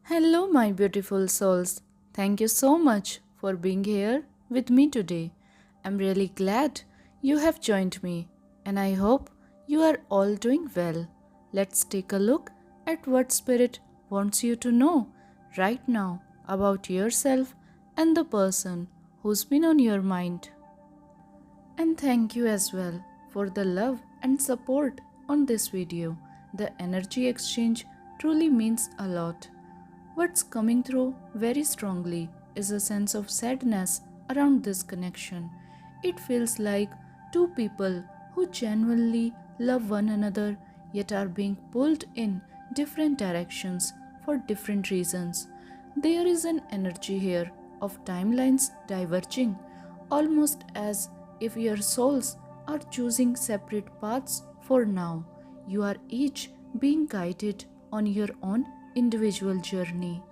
Hello, my beautiful souls. Thank you so much for being here with me today. I'm really glad you have joined me, and I hope you are all doing well. Let's take a look at what Spirit wants you to know right now about yourself and the person who's been on your mind. And thank you as well for the love and support on this video. The energy exchange truly means a lot. What's coming through very strongly is a sense of sadness around this connection. It feels like two people who genuinely love one another yet are being pulled in different directions for different reasons. There is an energy here of timelines diverging, almost as if your souls are choosing separate paths for now. You are each being guided on your own individual journey.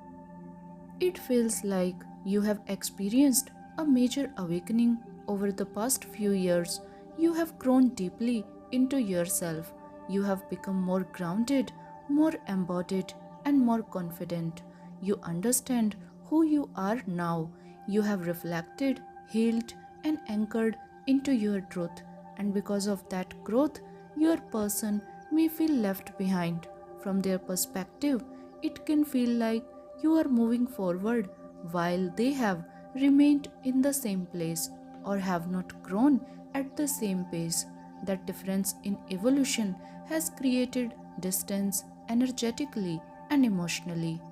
It feels like you have experienced a major awakening over the past few years. You have grown deeply into yourself. You have become more grounded, more embodied, and more confident. You understand who you are now. You have reflected, healed, and anchored into your truth. And because of that growth, your person may feel left behind. From their perspective, it can feel like you are moving forward while they have remained in the same place or have not grown at the same pace. That difference in evolution has created distance energetically and emotionally.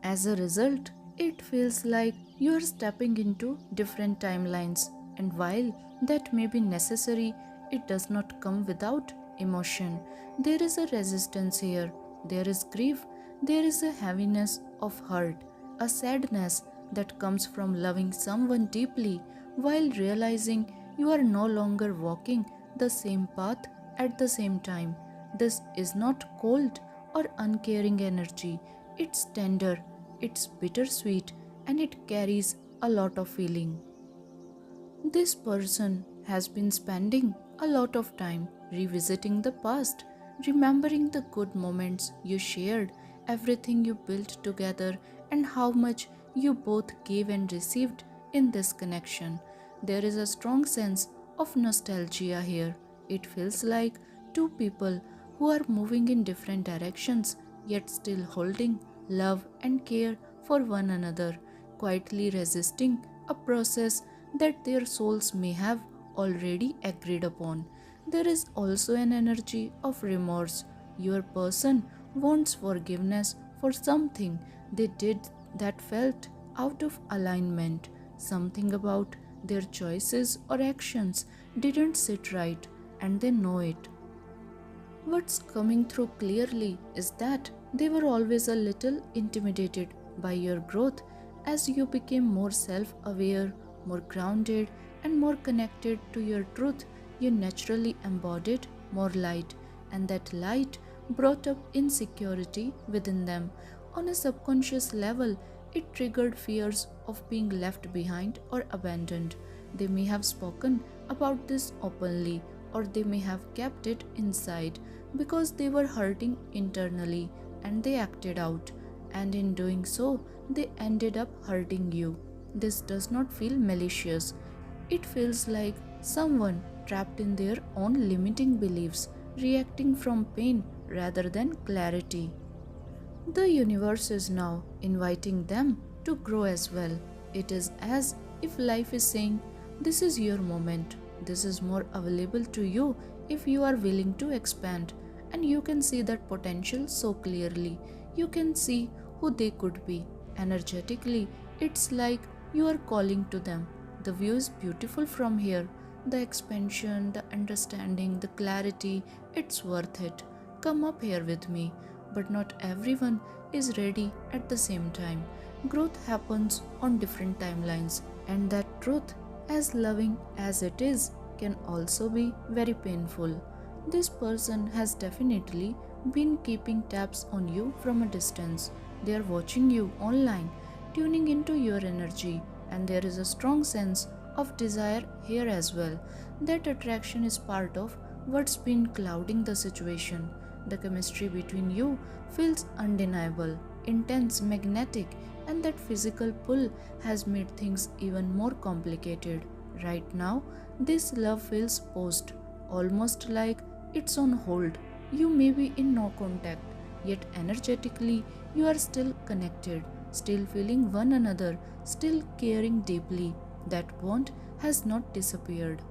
As a result, it feels like you are stepping into different timelines, and while that may be necessary, it does not come without emotion. There is a resistance here, there is grief, there is a heaviness of heart, a sadness that comes from loving someone deeply while realizing you are no longer walking the same path at the same time. This is not cold or uncaring energy, it's tender, it's bittersweet, and it carries a lot of feeling. This person has been spending a lot of time revisiting the past, remembering the good moments you shared, everything you built together, and how much you both gave and received in this connection. There is a strong sense of nostalgia here. It feels like two people who are moving in different directions yet still holding love and care for one another, quietly resisting a process that their souls may have already agreed upon. There is also an energy of remorse. Your person wants forgiveness for something they did that felt out of alignment. Something about their choices or actions didn't sit right, and they know it. What's coming through clearly is that they were always a little intimidated by your growth as you became more self aware, more grounded, and more connected to your truth. You naturally embodied more light, and that light brought up insecurity within them. On a subconscious level, it triggered fears of being left behind or abandoned. They may have spoken about this openly, or they may have kept it inside because they were hurting internally and they acted out, and in doing so, they ended up hurting you. This does not feel malicious. It feels like someone trapped in their own limiting beliefs, reacting from pain rather than clarity. The universe is now inviting them to grow as well. It is as if life is saying, "This is your moment. This is more available to you if you are willing to expand." And you can see that potential so clearly. You can see who they could be. Energetically, it's like you are calling to them. The view is beautiful from here. The expansion, the understanding, the clarity, it's worth it. Come up here with me. But not everyone is ready at the same time. Growth happens on different timelines, and that truth, as loving as it is, can also be very painful. This person has definitely been keeping tabs on you from a distance. They are watching you online, tuning into your energy, and there is a strong sense of desire here as well. That attraction is part of what's been clouding the situation. The chemistry between you feels undeniable. intense, magnetic, and that physical pull has made things even more complicated. Right now, this love feels paused, almost like it's on hold. You may be in no contact, yet energetically you are still connected, still feeling one another, still caring deeply. That bond has not disappeared.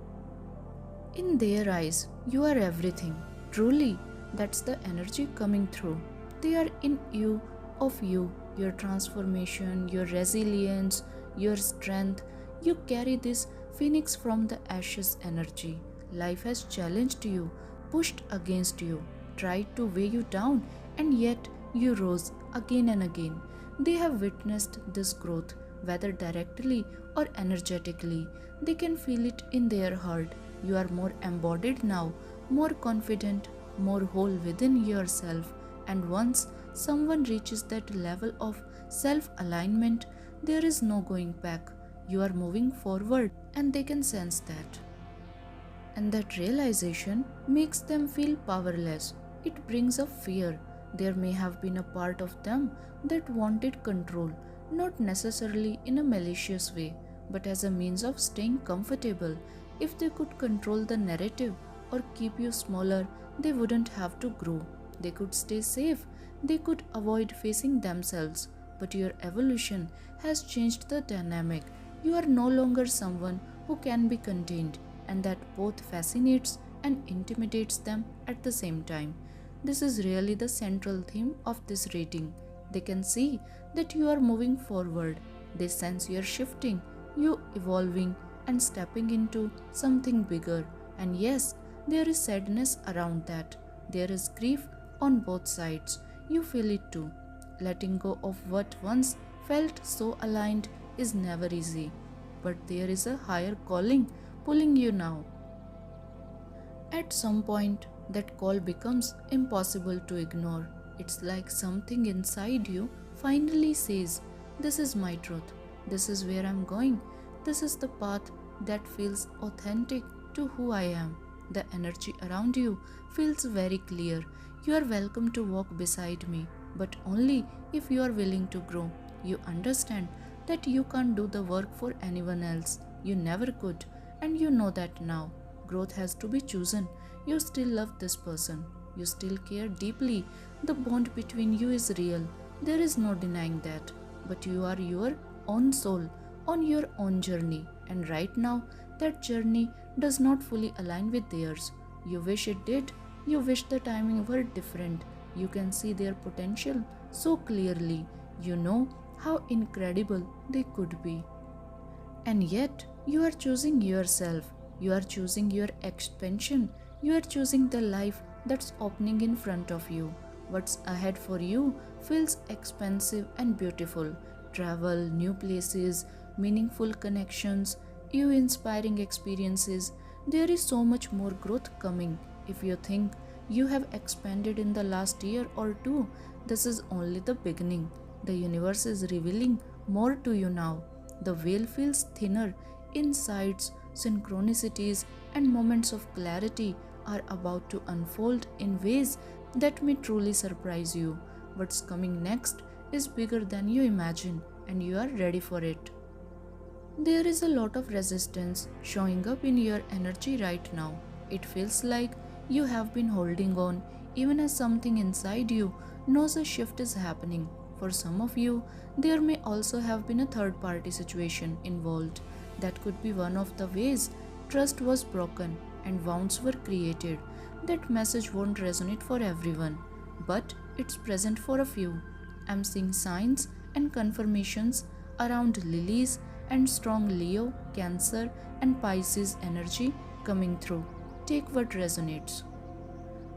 In their eyes, you are everything. Truly, that's the energy coming through. They are in you, of you, your transformation, your resilience, your strength. You carry this phoenix from the ashes energy. Life has challenged you, pushed against you, tried to weigh you down, and yet you rose again and again. They have witnessed this growth, whether directly or energetically. They can feel it in their heart. You are more embodied now, more confident, more whole within yourself. And once someone reaches that level of self alignment, there is no going back. You are moving forward, and they can sense that. And that realization makes them feel powerless. It brings up fear. There may have been a part of them that wanted control, not necessarily in a malicious way, but as a means of staying comfortable. If they could control the narrative or keep you smaller, they wouldn't have to grow. They could stay safe. They could avoid facing themselves. But your evolution has changed the dynamic. You are no longer someone who can be contained, and that both fascinates and intimidates them at the same time. This is really the central theme of this reading. They can see that you are moving forward. They sense you are shifting, you evolving, and stepping into something bigger. And yes, there is sadness around that. There is grief on both sides. You feel it too. Letting go of what once felt so aligned is never easy. But there is a higher calling pulling you now. At some point, that call becomes impossible to ignore. It's like something inside you finally says, "This is my truth. This is where I'm going. This is the path that feels authentic to who I am." The energy around you feels very clear. You are welcome to walk beside me, but only if you are willing to grow. You understand that you can't do the work for anyone else. You never could, and you know that now. Growth has to be chosen. You still love this person. You still care deeply. The bond between you is real. There is no denying that. But you are your own soul on your own journey, and right now, that journey does not fully align with theirs. You wish it did. You wish the timing were different. You can see their potential so clearly. You know how incredible they could be. And yet, you are choosing yourself. You are choosing your expansion. You are choosing the life that's opening in front of you. What's ahead for you feels expansive and beautiful. Travel, new places, meaningful connections, you inspiring experiences. There is so much more growth coming. If you think you have expanded in the last year or two, this is only the beginning. The universe is revealing more to you now. The veil feels thinner. Insights, synchronicities, and moments of clarity are about to unfold in ways that may truly surprise you. What's coming next is bigger than you imagine, and you are ready for it. There is a lot of resistance showing up in your energy right now. It feels like you have been holding on, even as something inside you knows a shift is happening. For some of you, there may also have been a third party situation involved. That could be one of the ways trust was broken and wounds were created. That message won't resonate for everyone, but it's present for a few. I'm seeing signs and confirmations around lilies and strong Leo, Cancer, and Pisces energy coming through. Take what resonates.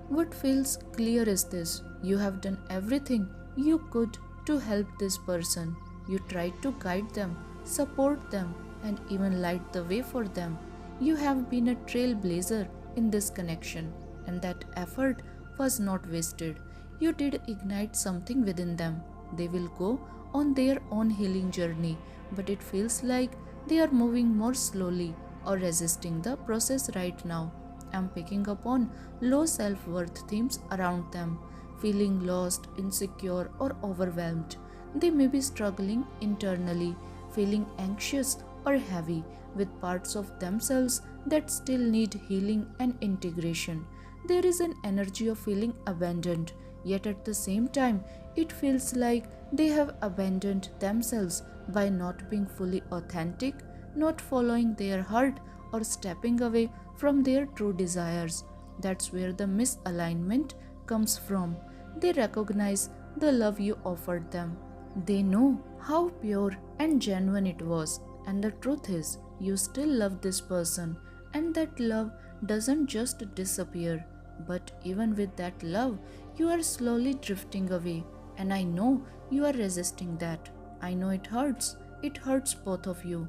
What feels clear is this: you have done everything you could to help this person. You tried to guide them, support them, and even light the way for them. You have been a trailblazer in this connection, and that effort was not wasted. You did ignite something within them. They will go on their own healing journey, but it feels like they are moving more slowly or resisting the process right now. I'm picking up on low self worth themes around them, feeling lost, insecure, or overwhelmed. They may be struggling internally, feeling anxious or heavy with parts of themselves that still need healing and integration. There is an energy of feeling abandoned, yet at the same time, it feels like they have abandoned themselves by not being fully authentic, not following their heart, or stepping away from their true desires. That's where the misalignment comes from. They recognize the love you offered them. They know how pure and genuine it was, and the truth is, you still love this person, and that love doesn't just disappear. But even with that love, you are slowly drifting away, and I know you are resisting that. I know it hurts. It hurts both of you.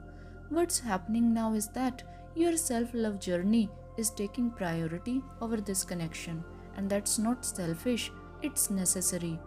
What's happening now is that your self love journey is taking priority over this connection, and that's not selfish, it's necessary.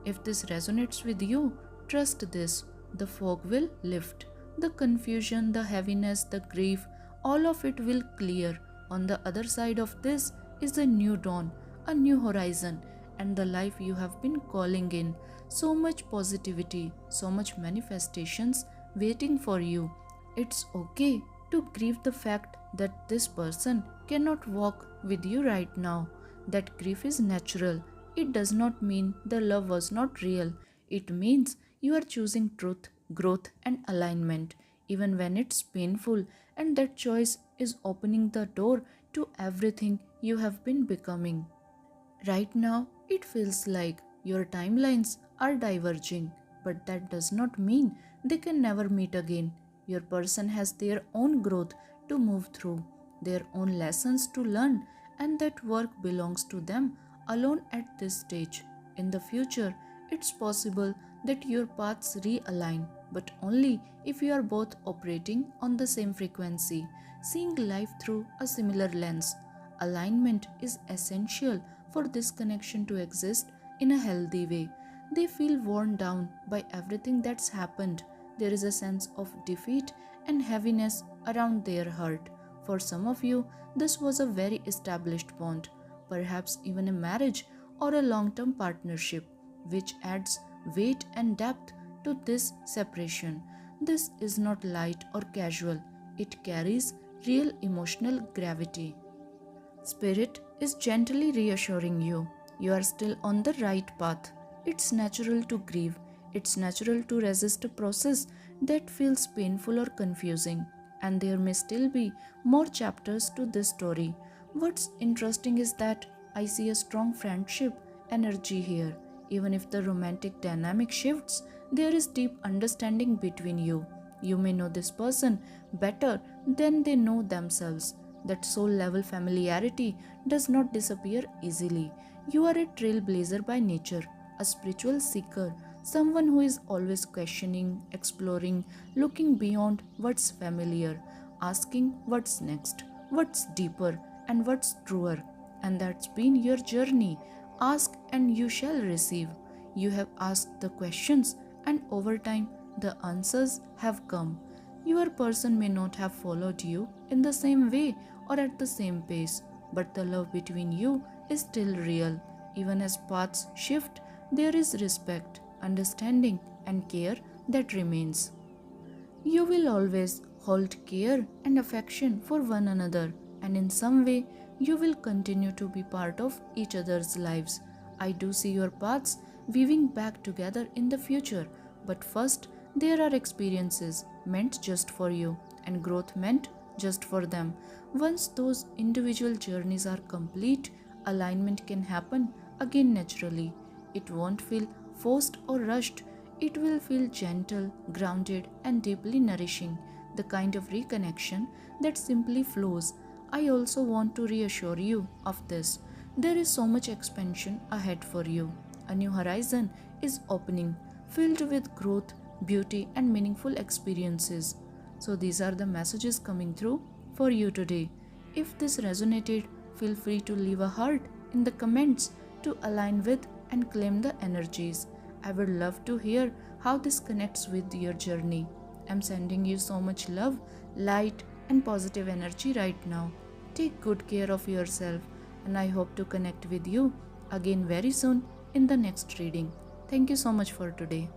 If this resonates with you, trust this. The fog will lift. The confusion, the heaviness, the grief, all of it will clear. On the other side of this is a new dawn, a new horizon, and the life you have been calling in. So much positivity, so much manifestations waiting for you. It's okay to grieve the fact that this person cannot walk with you right now. That grief is natural. It does not mean the love was not real. It means you are choosing truth, growth, and alignment, even when it's painful, and that choice is opening the door to everything you have been becoming. Right now, it feels like your timelines are diverging, but that does not mean they can never meet again. Your person has their own growth to move through, their own lessons to learn, and that work belongs to them alone at this stage. In the future, it's possible that your paths realign, but only if you are both operating on the same frequency, seeing life through a similar lens. Alignment is essential for this connection to exist in a healthy way. They feel worn down by everything that's happened. There is a sense of defeat and heaviness around their heart. For some of you, this was a very established bond, perhaps even a marriage or a long term partnership, which adds weight and depth to this separation. This is not light or casual, it carries real emotional gravity. Spirit is gently reassuring you. You are still on the right path. It's natural to grieve. It's natural to resist a process that feels painful or confusing. And there may still be more chapters to this story. What's interesting is that I see a strong friendship energy here. Even if the romantic dynamic shifts, there is deep understanding between you. You may know this person better than they know themselves. That soul level familiarity does not disappear easily. You are a trailblazer by nature, a spiritual seeker, someone who is always questioning, exploring, looking beyond what's familiar, asking what's next, what's deeper, and what's truer. And that's been your journey. Ask and you shall receive. You have asked the questions, and over time, the answers have come. Your person may not have followed you in the same way or at the same pace, but the love between you is still real. Even as paths shift, there is respect, understanding, and care that remains. You will always hold care and affection for one another, and in some way, you will continue to be part of each other's lives. I do see your paths weaving back together in the future, but first, there are experiences meant just for you and growth meant just for them. Once those individual journeys are complete, alignment can happen again naturally. It won't feel forced or rushed. It will feel gentle, grounded, and deeply nourishing, the kind of reconnection that simply flows. I also want to reassure you of this. There is so much expansion ahead for you. A new horizon is opening, filled with growth, beauty, and meaningful experiences. So, these are the messages coming through for you today. If this resonated, feel free to leave a heart in the comments to align with and claim the energies. I would love to hear how this connects with your journey. I'm sending you so much love, light, and positive energy right now. Take good care of yourself, and I hope to connect with you again very soon in the next reading. Thank you so much for today.